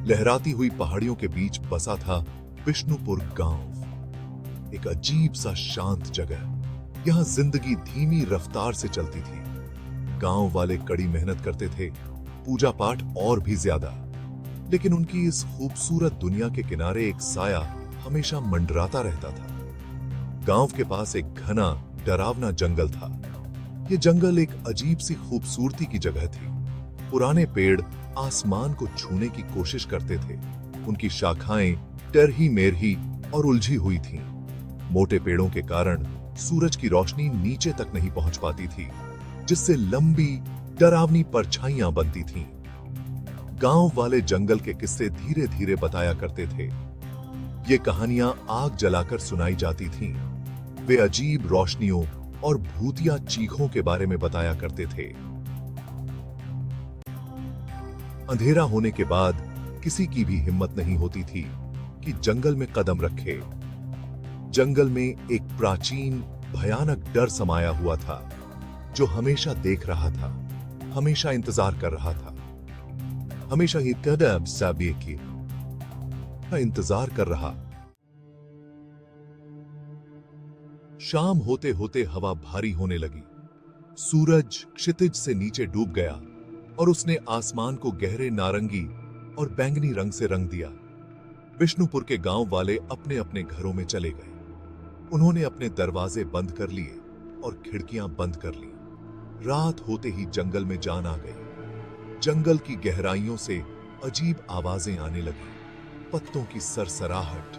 लहराती हुई पहाड़ियों के बीच बसा था विष्णुपुर गांव। एक अजीब सा शांत जगह। यहां जिंदगी धीमी रफ्तार से चलती थी। गांव वाले कड़ी मेहनत करते थे, पूजा पाठ और भी ज्यादा। लेकिन उनकी इस खूबसूरत दुनिया के किनारे एक साया हमेशा मंडराता रहता था। गांव के पास एक घना डरावना जंगल था। यह जंगल एक अजीब सी खूबसूरती की जगह थी। पुराने पेड़ आसमान को छूने की कोशिश करते थे। उनकी शाखाएं टेरही मेरही और उलझी हुई थीं। मोटे पेड़ों के कारण सूरज की रोशनी नीचे तक नहीं पहुंच पाती थी, जिससे लंबी डरावनी परछाइयां बनती थीं। गांव वाले जंगल के किस्से धीरे धीरे बताया करते थे। ये कहानियां आग जलाकर सुनाई जाती थीं। वे अजीब रोशनियों और भूतिया चीखों के बारे में बताया करते थे। अंधेरा होने के बाद किसी की भी हिम्मत नहीं होती थी कि जंगल में कदम रखे। जंगल में एक प्राचीन भयानक डर समाया हुआ था, जो हमेशा देख रहा था, हमेशा इंतजार कर रहा था, हमेशा ही कदम साबिए की इंतजार कर रहा। शाम होते होते हवा भारी होने लगी। सूरज क्षितिज से नीचे डूब गया और उसने आसमान को गहरे नारंगी और बैंगनी रंग से रंग दिया। विष्णुपुर के गांव वाले अपने अपने घरों में चले गए। उन्होंने अपने दरवाजे बंद कर लिए और खिड़कियां बंद कर ली। रात होते ही जंगल में जान आ गई। जंगल की गहराइयों से अजीब आवाजें आने लगी। पत्तों की सरसराहट,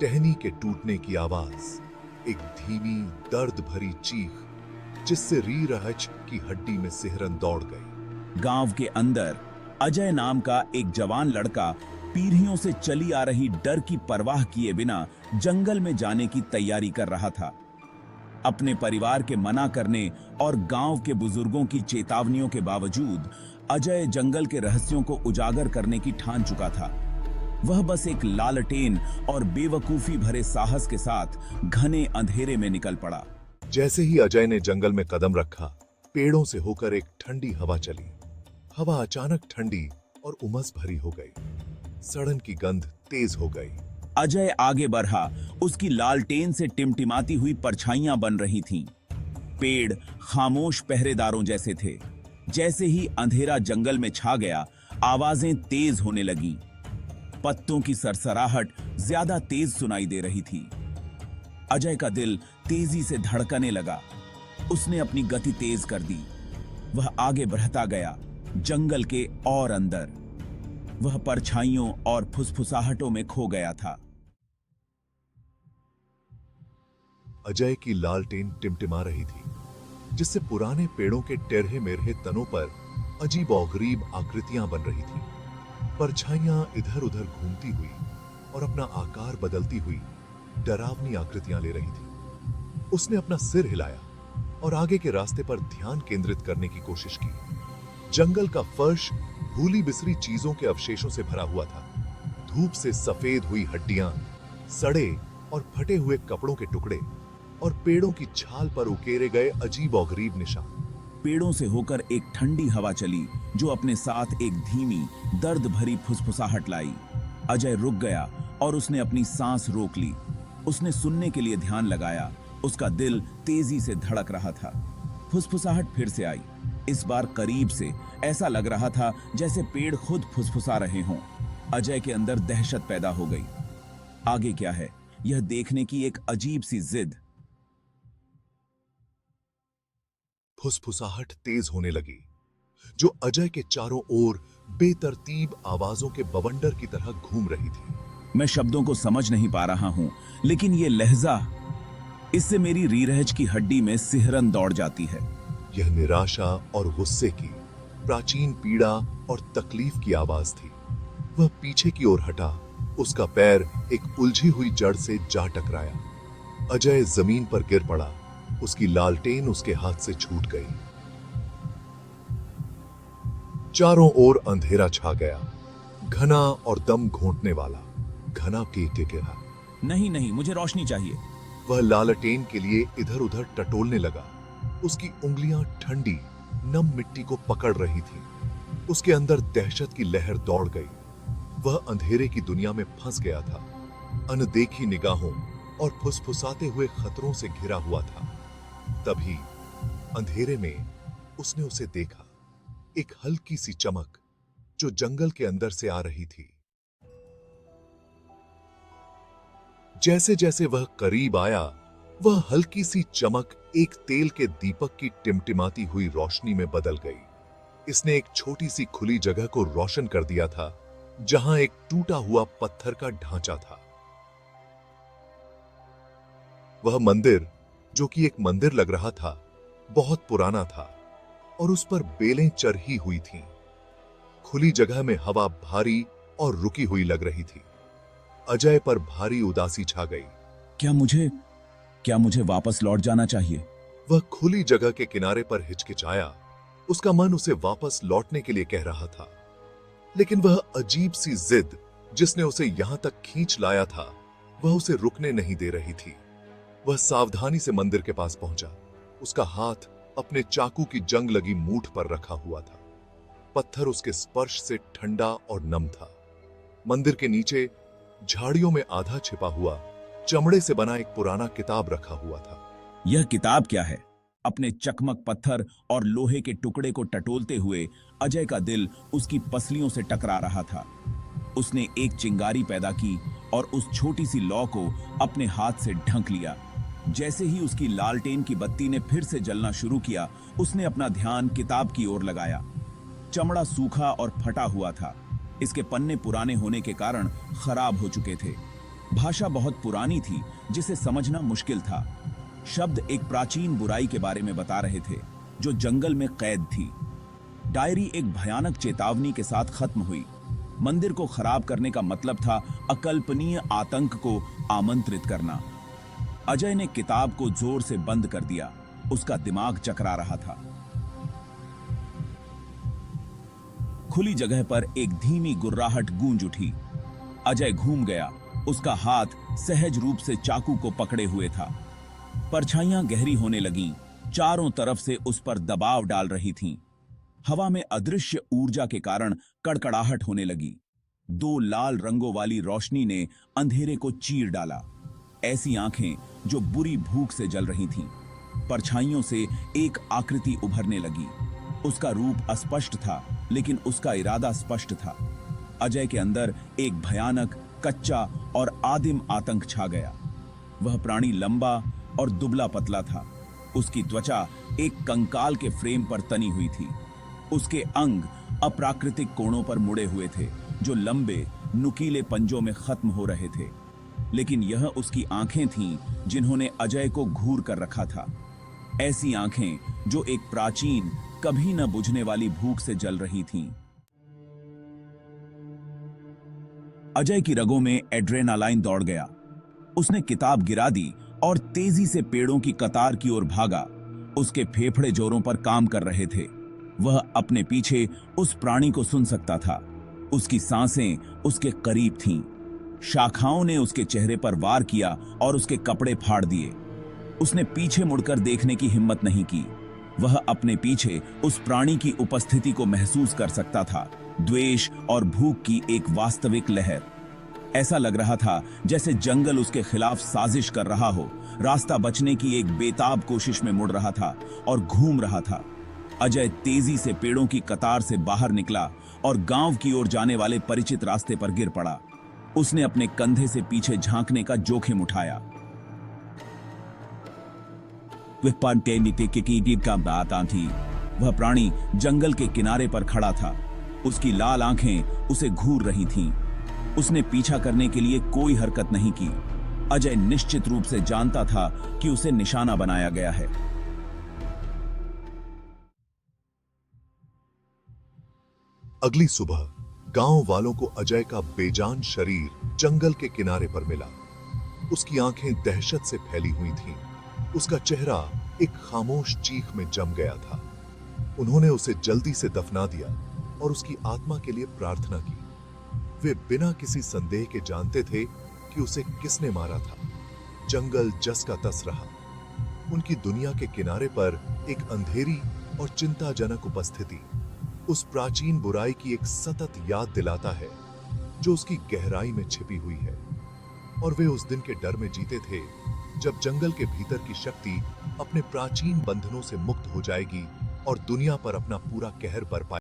टहनी के टूटने की आवाज, एक धीमी दर्द भरी चीख, जिससे री रहच की हड्डी में सिहरन दौड़ गई। गांव के अंदर अजय नाम का एक जवान लड़का पीढ़ियों से चली आ रही डर की परवाह किए बिना जंगल में जाने की तैयारी कर रहा था। अपने परिवार के मना करने और गांव के बुजुर्गों की चेतावनियों के बावजूद अजय जंगल के रहस्यों को उजागर करने की ठान चुका था। वह बस एक लालटेन और बेवकूफी भरे साहस के साथ घने अंधेरे में निकल पड़ा। जैसे ही अजय ने जंगल में कदम रखा, पेड़ों से होकर एक ठंडी हवा चली। हवा अचानक ठंडी और उमस भरी हो गई। सड़न की गंध तेज हो गई। अजय आगे बढ़ा। उसकी लालटेन से टिमटिमाती हुई परछाइयां बन रही थीं। पेड़ खामोश पहरेदारों जैसे थे। जैसे ही अंधेरा जंगल में छा गया, आवाजें तेज होने लगीं। पत्तों की सरसराहट ज्यादा तेज सुनाई दे रही थी। अजय का दिल तेजी से धड़कने लगा। उसने अपनी गति तेज कर दी। वह आगे बढ़ता गया, जंगल के और अंदर। वह परछाइयों और फुसफुसाहटों में खो गया था। अजय की लालटेन टिमटिमा रही थी, जिससे पुराने पेड़ों के टेढ़े मेढ़े तनों पर अजीब और गरीब आकृतियां बन रही थीं। परछाइयां इधर उधर घूमती हुई और अपना आकार बदलती हुई डरावनी आकृतियां ले रही थी। उसने अपना सिर हिलाया और आगे के रास्ते पर ध्यान केंद्रित करने की कोशिश की। जंगल का फर्श भूली बिसरी चीजों के अवशेषों से भरा हुआ था। धूप से सफेद हुई हड्डियां, सड़े और फटे हुए कपड़ों के टुकड़े और पेड़ों की छाल पर उकेरे गए अजीब और गरीब निशान। पेड़ों से होकर एक ठंडी हवा चली, जो अपने साथ एक धीमी दर्द भरी फुसफुसाहट लाई। अजय रुक गया और उसने अपनी सांस रोक ली। उसने सुनने के लिए ध्यान लगाया। उसका दिल तेजी से धड़क रहा था। फुसफुसाहट फिर से आई, इस बार करीब से। ऐसा लग रहा था जैसे पेड़ खुद फुसफुसा रहे हों। अजय के अंदर दहशत पैदा हो गई। आगे क्या है, यह देखने की एक अजीब सी जिद। फुसफुसाहट तेज होने लगी, जो अजय के चारों ओर बेतरतीब आवाजों के बवंडर की तरह घूम रही थी। मैं शब्दों को समझ नहीं पा रहा हूं, लेकिन ये लहजा, इससे मेरी रीरहज की हड्डी में सिहरन दौड़ जाती है। यह निराशा और गुस्से की, प्राचीन पीड़ा और तकलीफ की आवाज थी। वह पीछे की ओर हटा। उसका पैर एक उलझी हुई जड़ से जा टकराया। अजय जमीन पर गिर पड़ा। उसकी लालटेन उसके हाथ से छूट गई। चारों ओर अंधेरा छा गया, घना और दम घोंटने वाला। घना के गिरा। नहीं नहीं, मुझे रोशनी चाहिए। वह लालटेन के लिए इधर उधर टटोलने लगा। उसकी उंगलियां ठंडी नम मिट्टी को पकड़ रही थीं। उसके अंदर दहशत की लहर दौड़ गई। वह अंधेरे की दुनिया में फंस गया था, अनदेखी निगाहों और फुसफुसाते हुए खतरों से घिरा हुआ था। तभी अंधेरे में उसने उसे देखा, एक हल्की सी चमक जो जंगल के अंदर से आ रही थी। जैसे जैसे वह करीब आया, वह हल्की सी चमक एक तेल के दीपक की टिमटिमाती हुई रोशनी में बदल गई। इसने एक छोटी सी खुली जगह को रोशन कर दिया था, जहां एक टूटा हुआ पत्थर का ढांचा था। वह मंदिर, जो कि एक मंदिर लग रहा था, बहुत पुराना था और उस पर बेलें चढ़ी हुई थीं। खुली जगह में हवा भारी और रुकी हुई लग रही थी। अजय पर भारी उदासी छा गई। क्या मुझे वापस लौट जाना चाहिए? वह खुली जगह के किनारे पर हिचकिचाया। उसका मन उसे वापस लौटने के लिए कह रहा था, लेकिन वह अजीब सी जिद जिसने उसे यहां तक खींच लाया था, वह उसे रुकने नहीं दे रही थी। वह सावधानी से मंदिर के पास पहुंचा। उसका हाथ अपने चाकू की जंग लगी मूठ पर रखा हुआ था। पत्थर उसके स्पर्श से ठंडा और नम था। मंदिर के नीचे झाड़ियों में आधा छिपा हुआ चमड़े से बना एक पुराना किताब रखा हुआ था। यह किताब क्या है? अपने चकमक पत्थर और लोहे के टुकड़े को टटोलते हुए अजय का दिल उसकी पसलियों से टकरा रहा था। उसने एक चिंगारी पैदा की और उस छोटी सी लौ को अपने हाथ से ढंक लिया। जैसे ही उसकी लालटेन की बत्ती ने फिर से जलना शुरू किया, उसने अपना ध्यान किताब की ओर लगाया। चमड़ा सूखा और फटा हुआ था। इसके पन्ने पुराने होने के कारण खराब हो चुके थे। भाषा बहुत पुरानी थी, जिसे समझना मुश्किल था। शब्द एक प्राचीन बुराई के बारे में बता रहे थे, जो जंगल में कैद थी। डायरी एक भयानक चेतावनी के साथ खत्म हुई। मंदिर को खराब करने का मतलब था अकल्पनीय आतंक को आमंत्रित करना। अजय ने किताब को जोर से बंद कर दिया। उसका दिमाग चकरा रहा था। खुली जगह पर एक धीमी गुर्राहट गूंज उठी। अजय घूम गया। उसका हाथ सहज रूप से चाकू को पकड़े हुए था। परछाइयां गहरी होने लगीं, चारों तरफ से उस पर दबाव डाल रही थीं। हवा में अदृश्य ऊर्जा के कारण कड़कड़ाहट होने लगी। दो लाल रंगों वाली रोशनी ने अंधेरे को चीर डाला। ऐसी आंखें जो बुरी भूख से जल रही थीं। परछाइयों से एक आकृति उभरने लगी। उसका रूप अस्पष्ट था, लेकिन उसका इरादा स्पष्ट था। अजय के अंदर एक भयानक, कच्चा और आदिम आतंक छा गया। वह प्राणी लंबा और दुबला पतला था। उसकी त्वचा एक कंकाल के फ्रेम पर तनी हुई थी। उसके अंग अप्राकृतिक कोणों पर मुड़े हुए थे, जो लंबे, नुकीले पंजों में खत्म हो रहे थे। लेकिन यह उसकी आंखें थीं जिन्होंने अजय को घूर कर रखा था। ऐसी आंखें जो एक प्राचीन, कभी न बुझने वाली भूख से जल रही थीं। अजय की रगों में एड्रेनालाइन दौड़ गया। उसने किताब गिरा दी और तेजी से पेड़ों की कतार की ओर भागा। उसके फेफड़े जोरों पर काम कर रहे थे। वह अपने पीछे उस प्राणी को सुन सकता था। उसकी सांसें उसके करीब थीं। शाखाओं ने उसके चेहरे पर वार किया और उसके कपड़े फाड़ दिए। उसने पीछे मुड़कर देखने की हिम्मत नहीं की। वह अपने पीछे उस प्राणी की उपस्थिति को महसूस कर सकता था, द्वेष और भूख की एक वास्तविक लहर। ऐसा लग रहा था जैसे जंगल उसके खिलाफ साजिश कर रहा हो, रास्ता बचने की एक बेताब कोशिश में मुड़ रहा था और घूम रहा था। अजय तेजी से पेड़ों की कतार से बाहर निकला और गांव की ओर जाने वाले परिचित रास्ते पर गिर पड़ा। उसने अपने कंधे से पीछे झांकने का जोखिम उठाया। वह प्राणी जंगल के किनारे पर खड़ा था। उसकी लाल आंखें उसे घूर रही थीं। उसने पीछा करने के लिए कोई हरकत नहीं की। अजय निश्चित रूप से जानता था कि उसे निशाना बनाया गया है। अगली सुबह गांव वालों को अजय का बेजान शरीर जंगल के किनारे पर मिला। उसकी आंखें दहशत से फैली हुई थीं। उसका चेहरा एक खामोश चीख में जम गया था। उन्होंने उसे जल्दी से दफना दिया और उसकी आत्मा के लिए प्रार्थना की। वे बिना किसी संदेह के जानते थे कि उसे किसने मारा था। जंगल जस का तस रहा। उनकी दुनिया के किनारे पर एक अंधेरी और चिंताजनक उपस्थिति उस प्राचीन बुराई की एक सतत याद दिलाता है जो उसकी गहराई में छिपी हुई है। और वे उस दिन के डर में जीते थे जब जंगल के भीतर की शक्ति अपने प्राचीन बंधनों से मुक्त हो जाएगी और दुनिया पर अपना पूरा कहर बरपाएगी।